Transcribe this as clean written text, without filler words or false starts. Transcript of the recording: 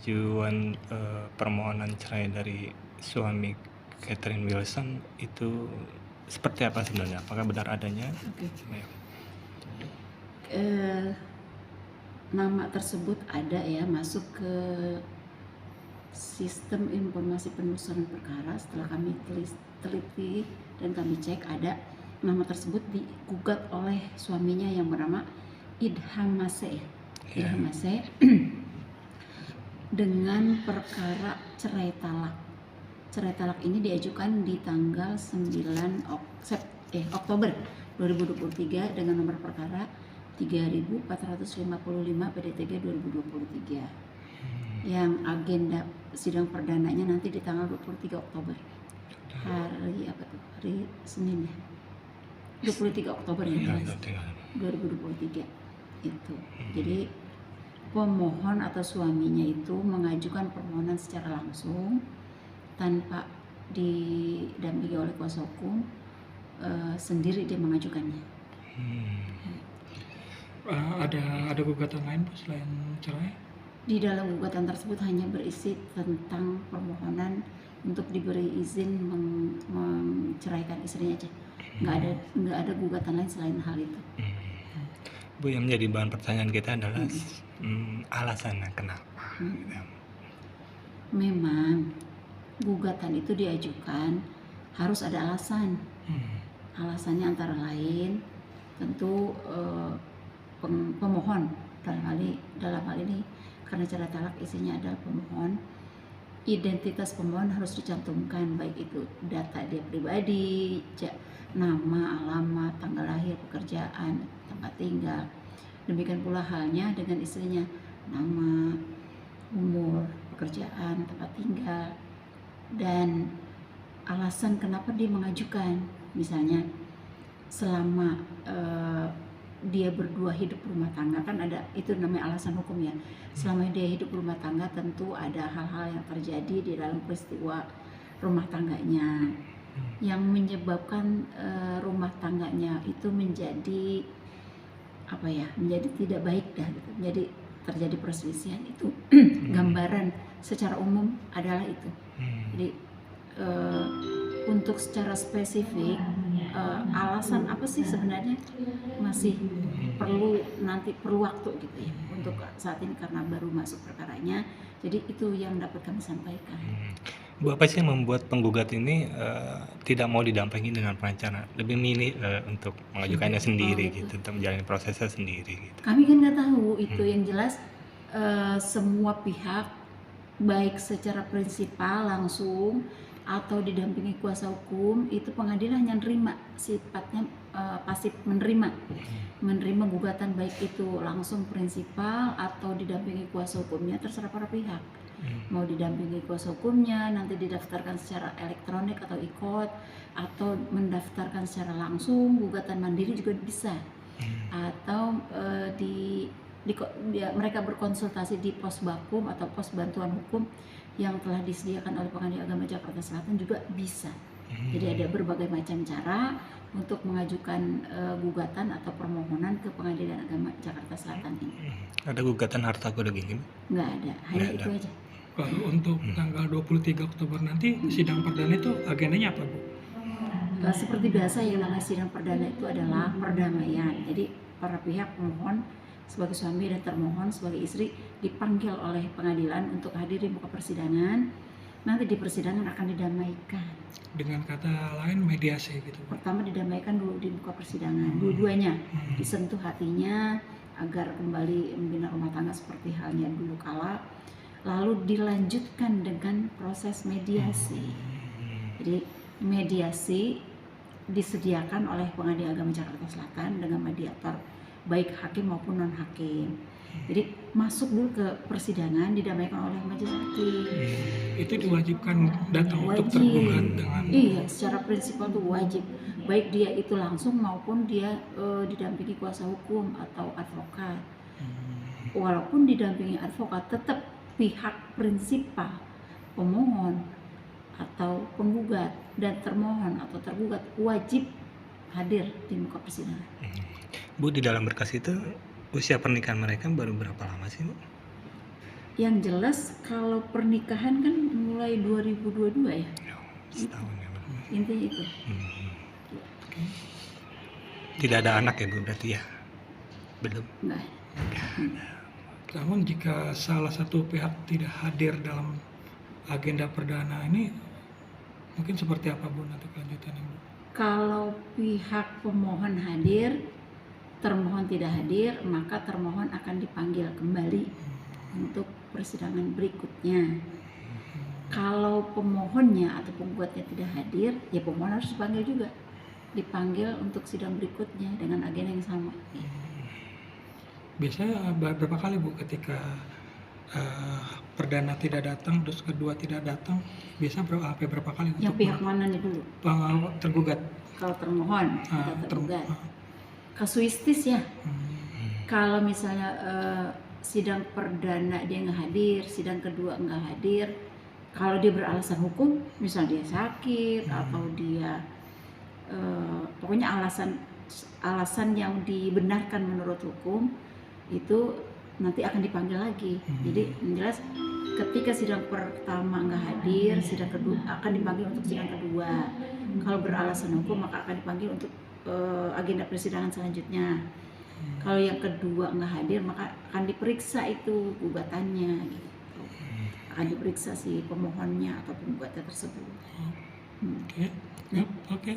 pengajuan permohonan cerai dari suami Catherine Wilson itu seperti apa sebenarnya? Apakah benar adanya? Oke. Ya. Nama tersebut ada ya, masuk ke sistem informasi penelusuran perkara. Setelah kami teliti dan kami cek, ada nama tersebut digugat oleh suaminya yang bernama Idham Maseh. Idham Maseh dengan perkara cerai talak. Cerai talak ini diajukan di tanggal 9 Oktober 2023 dengan nomor perkara 3455 PDTG 2023. Yang agenda sidang perdananya nanti di tanggal 23 Oktober. Hari apa tuh? Hari Senin ya. 23 Oktober ya, 2023 itu. Jadi pemohon atau suaminya itu mengajukan permohonan secara langsung tanpa didampingi oleh kuasa hukum, sendiri dia mengajukannya. Ada gugatan lain Bu selain cerai? Di dalam gugatan tersebut hanya berisi tentang permohonan untuk diberi izin menceraikan istrinya aja. Nggak ada gugatan lain selain hal itu. Bu, yang menjadi bahan pertanyaan kita adalah alasannya kenapa? Memang gugatan itu diajukan harus ada alasan. Alasannya antara lain tentu pemohon dalam hal ini karena cerai talak isinya adalah pemohon, identitas pemohon harus dicantumkan, baik itu data dia pribadi, nama, alamat, tanggal lahir, pekerjaan, tempat tinggal. Demikian pula halnya dengan istrinya, nama, umur, pekerjaan, tempat tinggal, dan alasan kenapa dia mengajukan. Misalnya selama dia berdua hidup rumah tangga, kan ada itu namanya alasan hukum ya. Selama dia hidup rumah tangga tentu ada hal-hal yang terjadi di dalam peristiwa rumah tangganya yang menyebabkan rumah tangganya itu menjadi menjadi tidak baik dah gitu. Jadi terjadi perselisihan itu gambaran secara umum adalah itu. Jadi untuk secara spesifik alasan apa sih sebenarnya masih perlu waktu gitu ya untuk saat ini karena baru masuk perkaranya. Jadi itu yang dapat kami sampaikan. Bu, apa sih yang membuat penggugat ini tidak mau didampingi dengan pengacara, lebih milih untuk mengajukannya sendiri gitu, untuk menjalani prosesnya sendiri gitu? Kami kan nggak tahu itu. Yang jelas semua pihak baik secara prinsipal langsung atau didampingi kuasa hukum itu pengadilan yang nerima, sifatnya pasif menerima gugatan, baik itu langsung prinsipal atau didampingi kuasa hukumnya, terserah para pihak. Mau didampingi kuasa hukumnya nanti didaftarkan secara elektronik atau e-court, atau mendaftarkan secara langsung gugatan mandiri juga bisa, atau mereka berkonsultasi di pos bakum atau pos bantuan hukum yang telah disediakan oleh Pengadilan Agama Jakarta Selatan juga bisa. Jadi ada berbagai macam cara untuk mengajukan gugatan atau permohonan ke Pengadilan Agama Jakarta Selatan ini. Ada gugatan harta kode gini? Nggak ada, hanya itu aja. Lalu untuk tanggal 23 Oktober nanti sidang perdana itu agendanya apa Bu? Seperti biasa yang namanya sidang perdana itu adalah perdamaian. Jadi para pihak pemohon sebagai suami dan termohon sebagai istri dipanggil oleh pengadilan untuk hadir di muka persidangan. Nanti di persidangan akan didamaikan. Dengan kata lain mediasi gitu. Pertama didamaikan dulu di muka persidangan, dua-duanya disentuh hatinya agar kembali membina rumah tangga seperti halnya dulu kala. Lalu dilanjutkan dengan proses mediasi. Jadi mediasi disediakan oleh Pengadilan Agama Jakarta Selatan dengan mediator baik hakim maupun non hakim. Jadi masuk dulu ke persidangan didamaikan oleh majelis hakim. Itu diwajibkan datang untuk tergugat dengan. Iya, secara prinsipal itu wajib. Baik dia itu langsung maupun dia didampingi kuasa hukum atau advokat. Walaupun didampingi advokat, tetap pihak prinsipal pemohon atau penggugat dan termohon atau tergugat wajib hadir di muka persidangan. Bu, di dalam berkas itu usia pernikahan mereka baru berapa lama sih Bu? Yang jelas kalau pernikahan kan mulai 2022 ya, Setahun ya, Bu. intinya itu. Tidak ada anak ya, Bu, berarti ya? Belum. Enggak. Namun jika salah satu pihak tidak hadir dalam agenda perdana ini, mungkin seperti apa Bu nanti kelanjutannya Bu? Kalau pihak pemohon hadir, termohon tidak hadir, maka termohon akan dipanggil kembali untuk persidangan berikutnya. Kalau pemohonnya atau penggugatnya tidak hadir, ya pemohon harus dipanggil juga, dipanggil untuk sidang berikutnya dengan agenda yang sama. Biasanya berapa kali Bu ketika perdana tidak datang, terus kedua tidak datang, biasa berapa kali Yang untuk pihak mana nih dulu? tergugat? Kalau termohon atau tergugat? ter- Kasuistis ya. Hmm. Kalau misalnya sidang perdana dia nggak hadir, sidang kedua nggak hadir, kalau dia beralasan hukum, misal dia sakit atau dia pokoknya alasan yang dibenarkan menurut hukum, itu nanti akan dipanggil lagi. Jadi yang jelas ketika sidang pertama nggak hadir, sidang kedua akan dipanggil untuk sidang kedua. Kalau beralasan hukum maka akan dipanggil untuk agenda persidangan selanjutnya. Kalau yang kedua nggak hadir maka akan diperiksa itu gugatannya gitu. Akan diperiksa si pemohonnya atau penggugatnya tersebut. Oke. Oke.